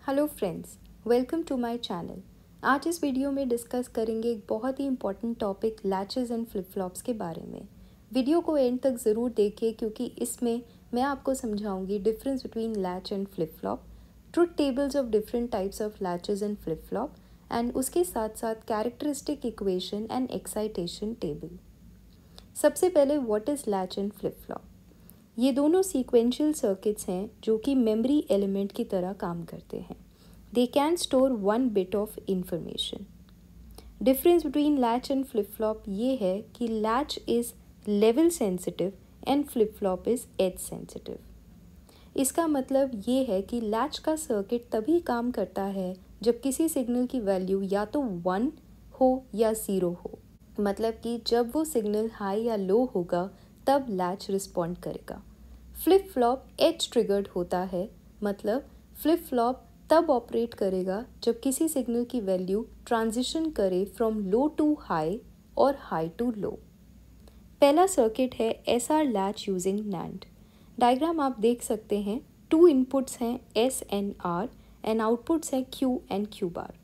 Hello friends, welcome to my channel. आज इस video में डिस्कस करेंगे एक बहुत ही important topic latches and flip flops के बारे में। वीडियो को एंड तक ज़रूर देखें क्योंकि इसमें मैं आपको समझाऊंगी difference between latch and flip flop, truth tables of different types of latches and flip flop and उसके साथ साथ characteristic equation and excitation table. सबसे पहले what is latch and flip flop. ये दोनों सीक्वेंशियल सर्किट्स हैं जो कि मेमोरी एलिमेंट की तरह काम करते हैं। They can store 1 bit of information. Difference between latch and flip flop ये है कि latch is level sensitive and flip flop is edge sensitive. इसका मतलब ये है कि लैच का सर्किट तभी काम करता है जब किसी सिग्नल की वैल्यू या तो 1 हो या 0 हो। मतलब कि जब वो सिग्नल हाई या लो होगा तब लैच रिस्पॉन्ड करेगा। फ्लिप फ्लॉप एज ट्रिगर्ड होता है, मतलब फ्लिप फ्लॉप तब ऑपरेट करेगा जब किसी सिग्नल की वैल्यू ट्रांजिशन करे फ्रॉम लो टू हाई और हाई टू लो। पहला सर्किट है SR latch using NAND। Diagram आप देख सकते हैं, 2 इनपुट्स हैं S and R and outputs हैं Q and Q bar.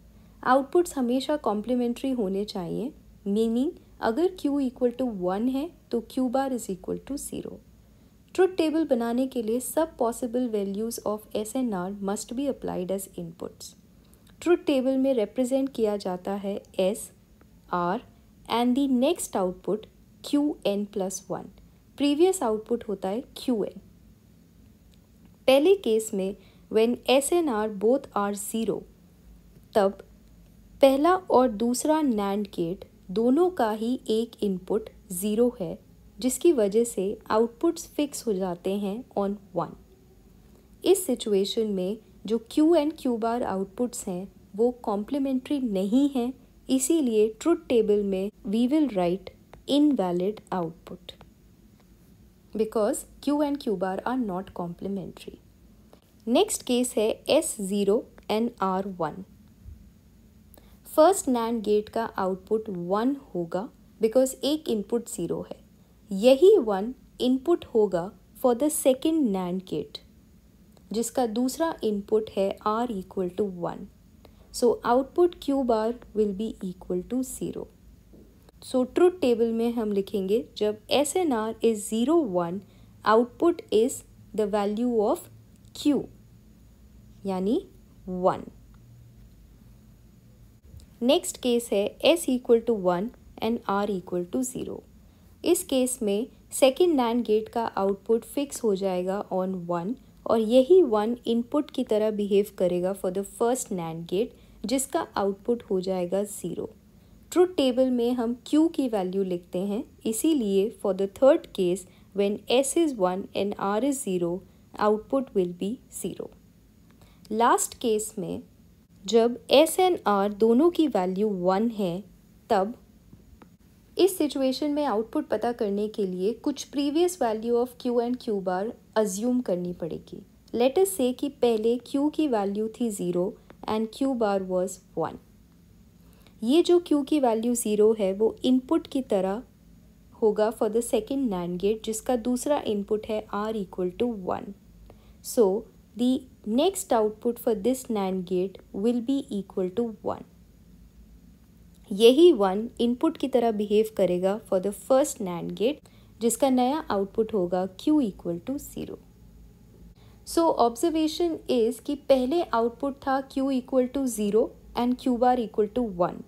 Outputs हमेशा कॉम्प्लीमेंट्री होने चाहिए, मीनिंग अगर Q इक्वल टू 1 है तो Q bar is equal to 0। Truth table बनाने के लिए सब possible values of S and R must be applied as inputs. Truth table में रिप्रेजेंट किया जाता है S, R and the next output Qn+1। Previous output होता है Qn। पहले केस में when S and R both are 0, तब पहला और दूसरा NAND गेट दोनों का ही एक इनपुट 0 है, जिसकी वजह से आउटपुट्स फिक्स हो जाते हैं ऑन 1। इस सिचुएशन में जो Q and Q bar outputs हैं वो कॉम्प्लीमेंट्री नहीं हैं, इसीलिए ट्रुथ टेबल में we will write invalid output because Q and Q bar are not complementary. Next case है S0 and R1। First NAND gate का आउटपुट 1 होगा बिकॉज एक इनपुट 0 है। यही 1 इनपुट होगा for the second NAND gate जिसका दूसरा इनपुट है R equal to 1। So output Q bar will be equal to 0। So truth table में हम लिखेंगे जब S and R is 0, 1, output is the value of Q यानी 1। Next case है S equal to 1 and R equal to 0। इस case में second NAND gate का output fix हो जाएगा ऑन 1 और यही 1 इनपुट की तरह बिहेव करेगा for the first NAND gate जिसका आउटपुट हो जाएगा 0। ट्रुथ टेबल में हम Q की वैल्यू लिखते हैं, इसीलिए for the third case when S is 1 and R is 0, output will be 0। Last case में जब S एंड R दोनों की वैल्यू 1 है, तब इस सिचुएशन में आउटपुट पता करने के लिए कुछ previous value of Q and Q bar assume करनी पड़ेगी। लेट अस से कि पहले Q की वैल्यू थी 0 एंड Q बार वॉज 1। ये जो Q की वैल्यू 0 है वो इनपुट की तरह होगा for the second NAND gate जिसका दूसरा इनपुट है R equal to 1। So the next output for this NAND gate will be equal to 1। यही 1 इनपुट की तरह बिहेव करेगा for the first NAND gate जिसका नया आउटपुट होगा Q equal to 0। So observation is कि पहले आउटपुट था Q equal to 0 and Q bar equal to 1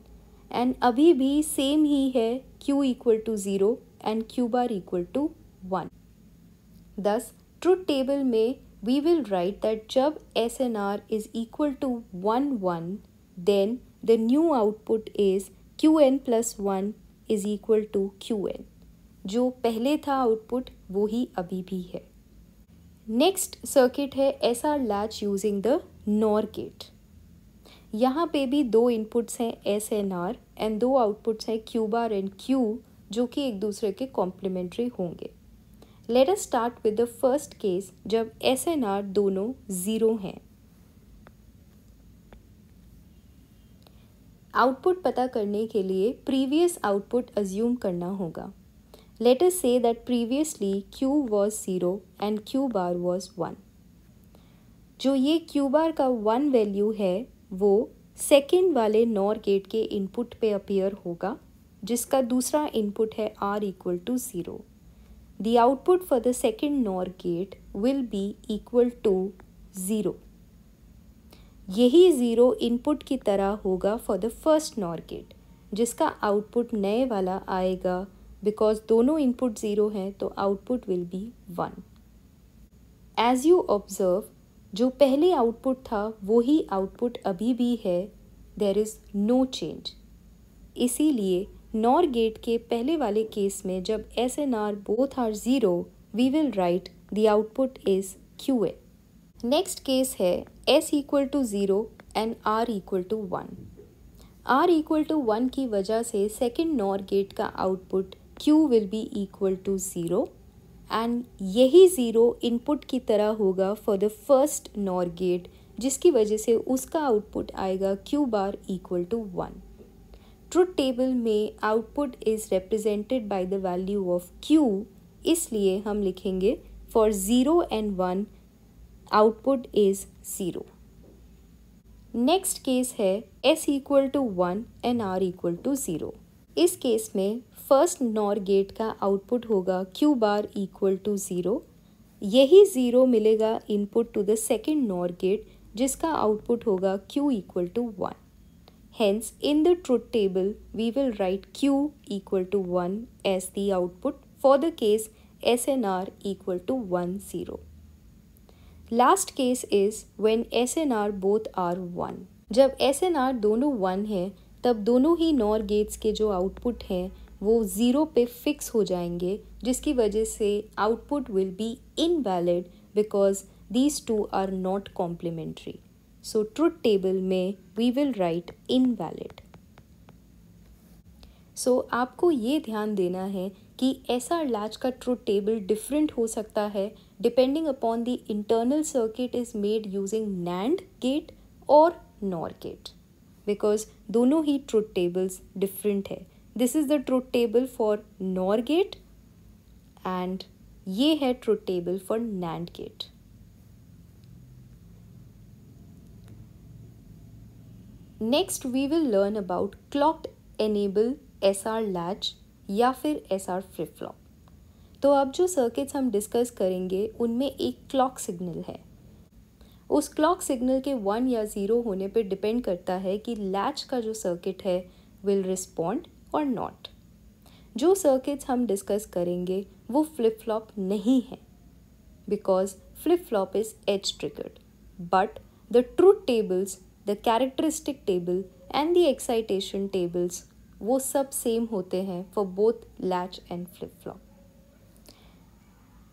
and अभी भी सेम ही है Q equal to 0 and Q bar equal to 1। Thus truth table में we will write that जब S and R is equal to 1, 1, then the new output is Qn+1 is equal to Qn। जो पहले था output वो ही अभी भी है। Next circuit है SR latch using the NOR gate. यहाँ पे भी 2 इनपुट्स हैं S and R and 2 outputs हैं Q बार एंड Q जो कि एक दूसरे के कॉम्प्लीमेंट्री होंगे। Let us start with the first case जब S and R दोनों 0 हैं। आउटपुट पता करने के लिए प्रीवियस आउटपुट अज्यूम करना होगा। Let us say that previously Q was 0 and Q bar was 1. जो ये क्यू बार का 1 वैल्यू है वो सेकेंड वाले नॉर गेट के इनपुट पे अपीयर होगा, जिसका दूसरा इनपुट है r equal to 0. The output for the second NOR gate will be equal to 0. यही 0 इनपुट की तरह होगा for the first NOR gate, जिसका आउटपुट नए वाला आएगा बिकॉज दोनों इनपुट 0 हैं तो output will be 1. As you observe, जो पहले आउटपुट था वही आउटपुट अभी भी है. There is no change. इसीलिए नॉर गेट के पहले वाले केस में जब S and R both are 0, we will write the output is Q A. Next case है S equal to 0 and R equal to 1. R equal to 1 की वजह से सेकेंड नॉर गेट का output Q will be equal to 0 and यही 0 input की तरह होगा for the first NOR gate, जिसकी वजह से उसका आउटपुट आएगा Q bar equal to 1. Truth table में output is represented by the value of Q, इसलिए हम लिखेंगे for 0 and 1 output is 0. Next case है s equal to 1 and r equal to 0. इस केस में फर्स्ट नॉर गेट का output होगा Q bar equal to 0. यही 0 मिलेगा input to the second NOR gate, जिसका आउटपुट होगा q equal to 1. Hence, in the truth table, we will write q equal to 1 as the output for the case s and r equal to 1, 0. Last case is when s and r both are 1. जब s and r दोनों 1 हैं, तब दोनों ही nor gets के जो output हैं वो 0 पे फिक्स हो जाएंगे, जिसकी वजह से output will be invalid because these two are not complementary. So truth table में we will write invalid. So आपको ये ध्यान देना है कि SR latch का truth table different हो सकता है depending upon the internal circuit is made using NAND gate or NOR gate, because दोनों ही truth tables different है. This is the truth table for NOR gate and ये है truth table for NAND gate. Next we will learn about clocked enable SR latch या फिर SR flip flop. तो अब जो circuits हम डिस्कस करेंगे उनमें एक क्लॉक सिग्नल है. उस क्लॉक सिग्नल के 1 या 0 होने पर डिपेंड करता है कि लैच का जो सर्किट है विल रिस्पॉन्ड और नॉट. जो सर्किट्स हम डिस्कस करेंगे वो फ्लिप फ्लॉप नहीं है because flip flop is edge triggered, but the truth tables, the characteristic table and the excitation tables वो सब सेम होते हैं for both latch and flip flop.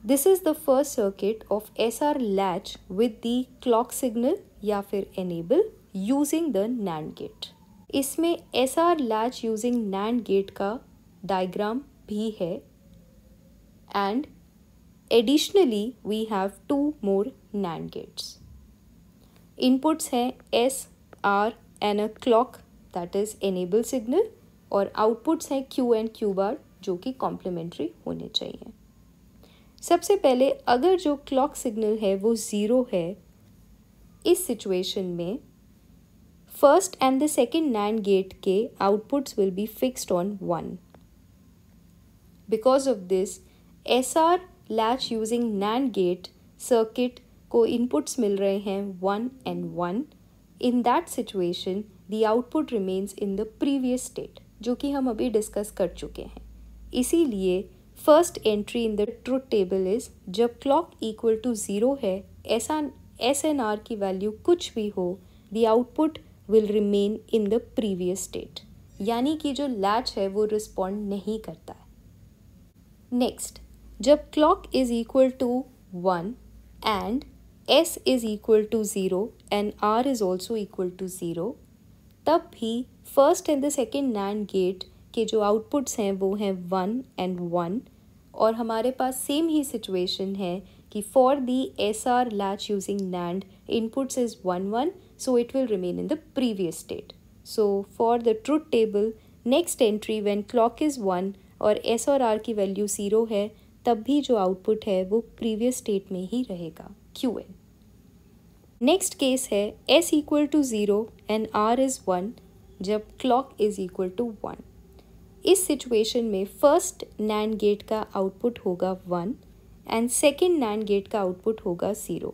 This is the first circuit of SR latch with the clock signal या फिर enable using the NAND gate. इसमें SR latch using NAND gate का diagram भी है and additionally we have 2 more NAND gates. Inputs हैं S, R and a clock that is enable signal, और outputs हैं Q and Q bar जो कि complementary होने चाहिए. सबसे पहले अगर जो क्लॉक सिग्नल है वो 0 है, इस सिचुएशन में first and the second NAND gate के outputs will be fixed on 1. Because of this SR latch using NAND gate circuit को इनपुट्स मिल रहे हैं 1 and 1. In that situation the output remains in the previous state, जो कि हम अभी discuss कर चुके हैं. इसीलिए first entry in the truth table is जब क्लॉक इक्वल टू 0 है, एस एन आर की वैल्यू कुछ भी हो, the output will remain in the previous state, यानी कि जो लैच है वो रिस्पॉन्ड नहीं करता है. नेक्स्ट, जब clock is equal to 1 and S is equal to 0 and R is also equal to 0, तब भी first and the second NAND gate के जो आउटपुट्स हैं वो हैं 1 and 1, और हमारे पास सेम ही सिचुएशन है कि for the SR latch using NAND inputs is 1 1, so it will remain in the previous state. So for the truth table next entry when clock is 1 और S और R की value 0 है, तब भी जो output है वो प्रीवियस स्टेट में ही रहेगा, QN. नेक्स्ट केस है S equal to 0 and R is 1 जब क्लॉक इज़ इक्वल टू 1। इस सिचुएशन में फर्स्ट NAND गेट का आउटपुट होगा 1 एंड सेकेंड NAND गेट का आउटपुट होगा 0।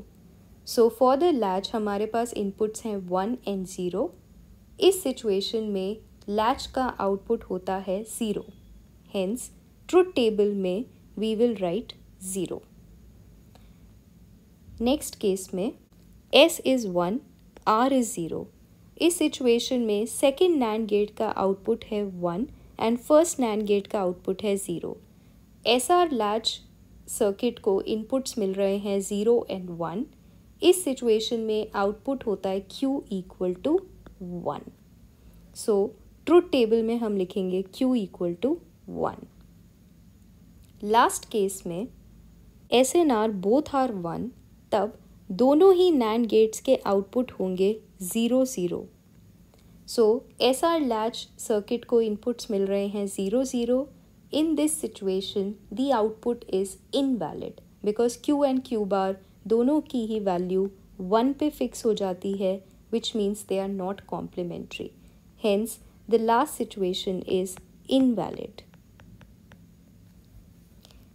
सो फॉर द लैच हमारे पास इनपुट्स हैं 1 एंड 0। इस सिचुएशन में लैच का आउटपुट होता है 0। हेंस ट्रुथ टेबल में we will write 0। Next case में S इज़ 1, R इज़ 0। इस सिचुएशन में सेकेंड NAND गेट का आउटपुट है 1 एंड फर्स्ट NAND गेट का आउटपुट है 0। SR लैच सर्किट को इनपुट्स मिल रहे हैं 0 एंड 1। इस सिचुएशन में आउटपुट होता है Q equal to 1। So truth table में हम लिखेंगे Q equal to 1। Last case में S and R both are 1, तब दोनों ही NAND गेट्स के आउटपुट होंगे 0 0। सो SR लैच सर्किट को इनपुट्स मिल रहे हैं 0 0। In this situation the output is invalid because Q and Q bar दोनों की ही वैल्यू 1 पे फिक्स हो जाती है, which means they are not complementary. Hence the last situation is invalid.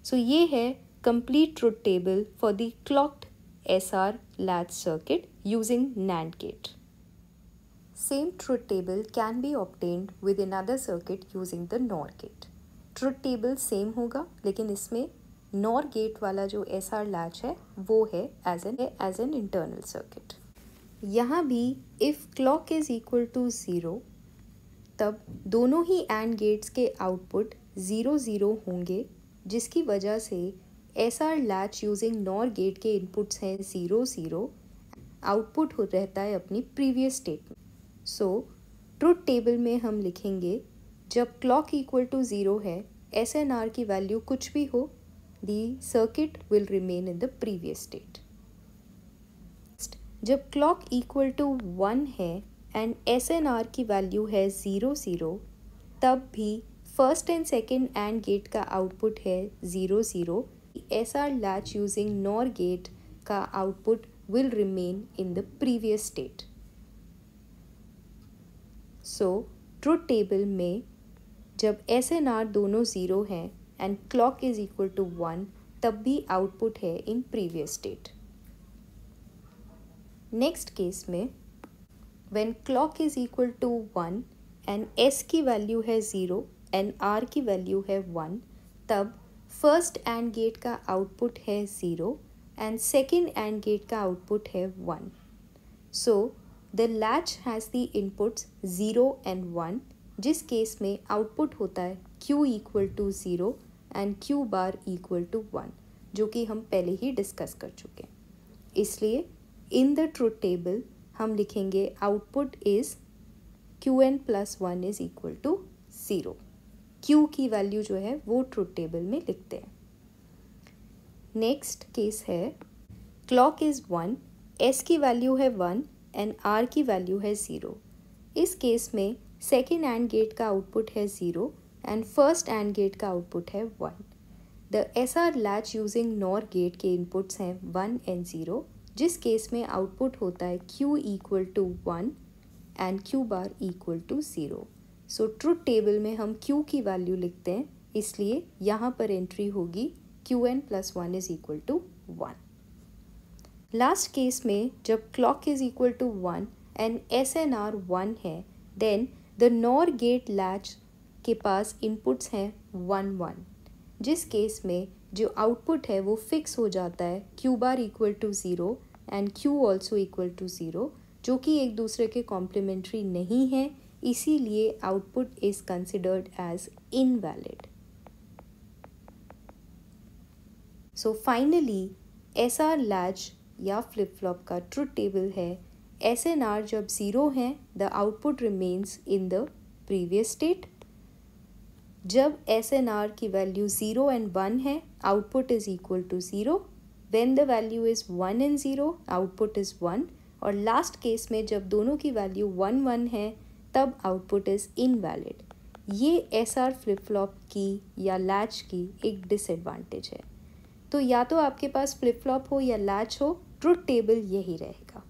So ये है complete truth table for the clocked SR latch circuit using NAND gate. Same truth table can be obtained with another circuit using the NOR gate. Truth table same होगा, लेकिन इसमें NOR gate वाला जो SR latch है वो है as an internal circuit. यहाँ भी if clock is equal to 0 तब दोनों ही AND gates के आउटपुट 0 0 होंगे, जिसकी वजह से SR latch using NOR gate के इनपुट्स हैं 0 0, आउटपुट हो रहता है अपनी प्रीवियस स्टेट में। सो ट्रुथ टेबल में हम लिखेंगे जब क्लॉक इक्वल टू 0 है, S एंड R की वैल्यू कुछ भी हो, the circuit will remain in the previous state. जब क्लॉक इक्वल टू 1 है एंड S एंड R की वैल्यू है 0 0, तब भी first and second AND gate का आउटपुट है 0 0। SR latch using NOR gate का output will remain in the previous state. So truth table में जब S and R दोनों 0 हैं and clock is equal to 1, तब भी output है in previous state. Next case में when clock is equal to 1 and S की value है 0 and R की वैल्यू है 1, तब फर्स्ट AND गेट का आउटपुट है 0 एंड सेकेंड AND गेट का आउटपुट है 1। So the latch has the inputs 0 and 1, जिस केस में आउटपुट होता है Q equal to 0 and Q bar equal to 1, जो कि हम पहले ही डिस्कस कर चुके हैं। इसलिए इन द ट्रुथ टेबल हम लिखेंगे output is Qn plus 1 is equal to 0। Q की वैल्यू जो है वो ट्रुथ टेबल में लिखते हैं। नेक्स्ट केस है क्लॉक इज़ 1, S की वैल्यू है 1 एंड R की वैल्यू है 0। इस केस में सेकेंड AND गेट का आउटपुट है 0 एंड फर्स्ट AND गेट का आउटपुट है 1। The SR latch using NOR gate के इनपुट्स हैं 1 एंड 0, जिस केस में आउटपुट होता है Q equal to 1 and Q bar equal to 0। So truth table में हम Q की वैल्यू लिखते हैं, इसलिए यहाँ पर एंट्री होगी Qn plus 1 is equal to 1। Last case में जब clock is equal to 1 and S and R 1 है, then the NOR gate latch के पास इनपुट्स हैं 1 1, जिस केस में जो आउटपुट है वो फिक्स हो जाता है Q bar equal to 0 and Q also equal to 0, जो कि एक दूसरे के कॉम्प्लीमेंट्री नहीं है, इसीलिए output is considered as invalid. So finally SR latch या फ्लिप फ्लॉप का ट्रुथ टेबल है S एंड R जब 0 हैं, the output remains in the previous state. जब S एंड R की वैल्यू 0 एंड 1 है, output is equal to 0। When the value is 1 and 0, output is 1। और last case में जब दोनों की वैल्यू 1 1 है, तब आउटपुट इज़ इनवैलिड। ये SR फ्लिप फ्लॉप की या लैच की एक डिसएडवांटेज है। तो या तो आपके पास फ्लिप फ्लॉप हो या लैच हो, ट्रुथ टेबल यही रहेगा।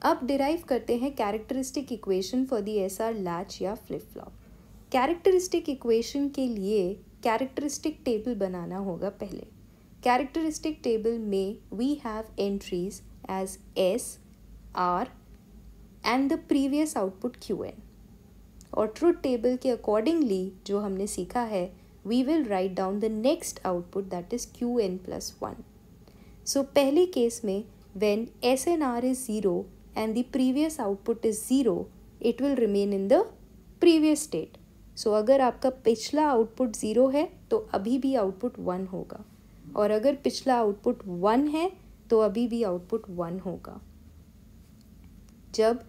अब डिराइव करते हैं characteristic equation for the SR latch या फ्लिप फ्लॉप। कैरेक्टरिस्टिक इक्वेशन के लिए कैरेक्टरिस्टिक टेबल बनाना होगा पहले। कैरेक्टरिस्टिक टेबल में we have entries as S, R and the previous output Q N. और ट्रुथ टेबल के अकॉर्डिंगली जो हमने सीखा है, we will write down the next output that is Q N plus one. So पहले case में when SNR is 0 and the previous output is 0, it will remain in the previous state. So अगर आपका पिछला output 0 है तो अभी भी output 1 होगा, और अगर पिछला आउटपुट 1 है तो अभी भी आउटपुट 1 होगा। जब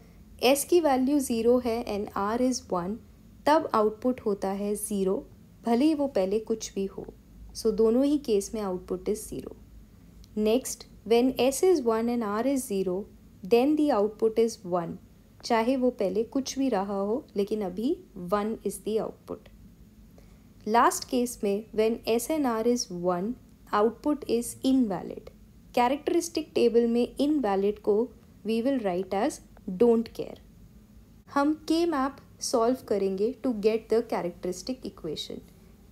S की वैल्यू 0 है एंड R इज़ 1, तब आउटपुट होता है 0, भले ही वो पहले कुछ भी हो। सो दोनों ही केस में output is 0। Next, when S is 1 and R is 0, then the output is 1, चाहे वो पहले कुछ भी रहा हो लेकिन अभी 1 is the output. Last case में when S and R is 1, output is invalid. Characteristic table में invalid को we will write as don't care. हम K-map solve करेंगे to get the characteristic equation.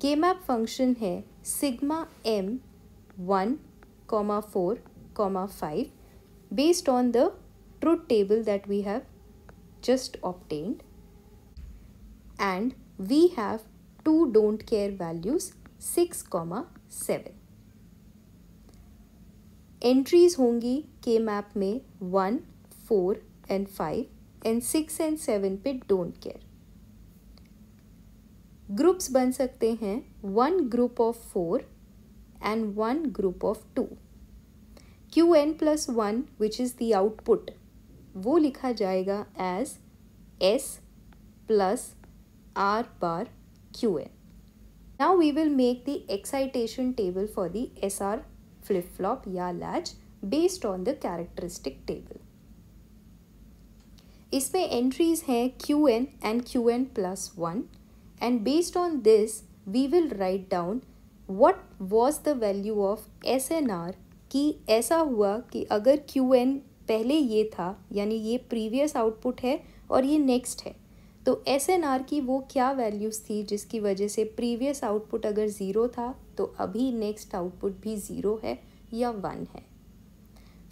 K-map function है sigma m 1, 4, 5 based on the truth table that we have just obtained, and we have two don't care values 6, 7. Entries होंगी K map में 1, 4 and 5 and 6 and 7 पे don't care. Groups बन सकते हैं 1 group of 4 and 1 group of 2. Qn plus 1 which is the output, वो लिखा जाएगा as S plus R bar Qn. Now we will make the excitation table for the SR flip flop या latch based on the characteristic table. इसमें entries हैं Qn and Qn plus 1, and based on this we will write down what was the value of SNR कि ऐसा हुआ कि अगर Qn पहले ये था, यानी ये प्रीवियस आउटपुट है और ये नेक्स्ट है, तो SNR की वो क्या वैल्यूज़ थी जिसकी वजह से प्रीवियस आउटपुट अगर 0 था तो अभी नेक्स्ट आउटपुट भी 0 है या 1 है।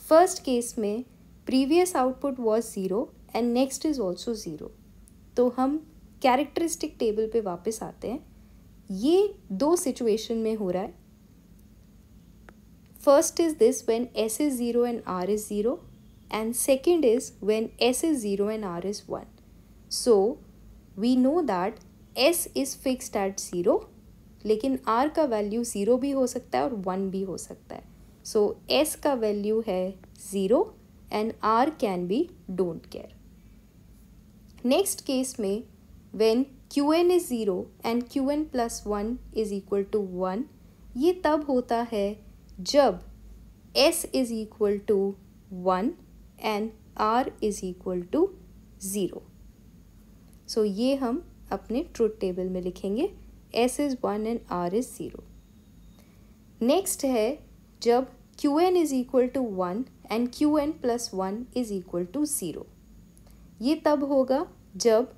फर्स्ट केस में previous output was 0 and next is also 0। तो हम कैरेक्टरिस्टिक टेबल पे वापस आते हैं। ये दो सिचुएशन में हो रहा है। First is this when S is 0 and R is 0, and second is when S is 0 and R is 1. So we know that S is fixed at 0, लेकिन R का वैल्यू 0 भी हो सकता है और 1 भी हो सकता है। So S का वैल्यू है 0 and R can be don't care. Next case में when Qn is 0 and Qn plus 1 is equal to 1, ये तब होता है जब S is equal to 1 and R is equal to 0. So ये हम अपने ट्रुथ टेबल में लिखेंगे S is 1 and R is 0. Next है जब Qn is equal to 1 and Qn plus 1 is equal to 0. ये तब होगा जब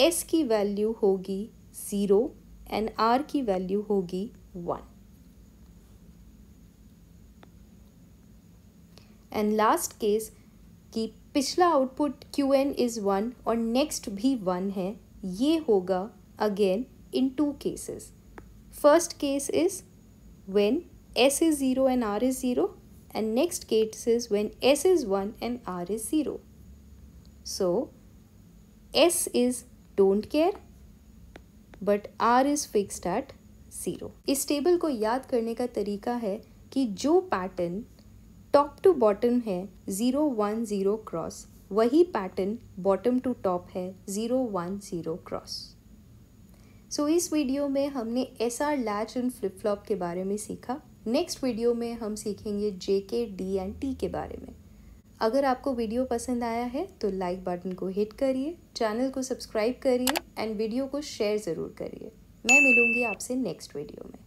S की वैल्यू होगी 0 and R की वैल्यू होगी 1. एंड लास्ट केस कि पिछला आउटपुट Qn इज़ 1 और नेक्स्ट भी 1 है, ये होगा again in 2 cases. First case is when S is 0 and R is 0, and next case is when S is 1 and R is 0. So S is don't care but R is fixed at 0. इस table को याद करने का तरीका है कि जो pattern top to bottom है 0 1 0 क्रॉस, वही पैटर्न बॉटम टू टॉप है 0 1 0 क्रॉस. सो इस वीडियो में हमने SR latch and flip flop के बारे में सीखा. नेक्स्ट वीडियो में हम सीखेंगे JK, D एंड T के बारे में. अगर आपको वीडियो पसंद आया है तो लाइक बटन को हिट करिए, चैनल को सब्सक्राइब करिए एंड वीडियो को शेयर ज़रूर करिए. मैं मिलूँगी आपसे नेक्स्ट वीडियो में.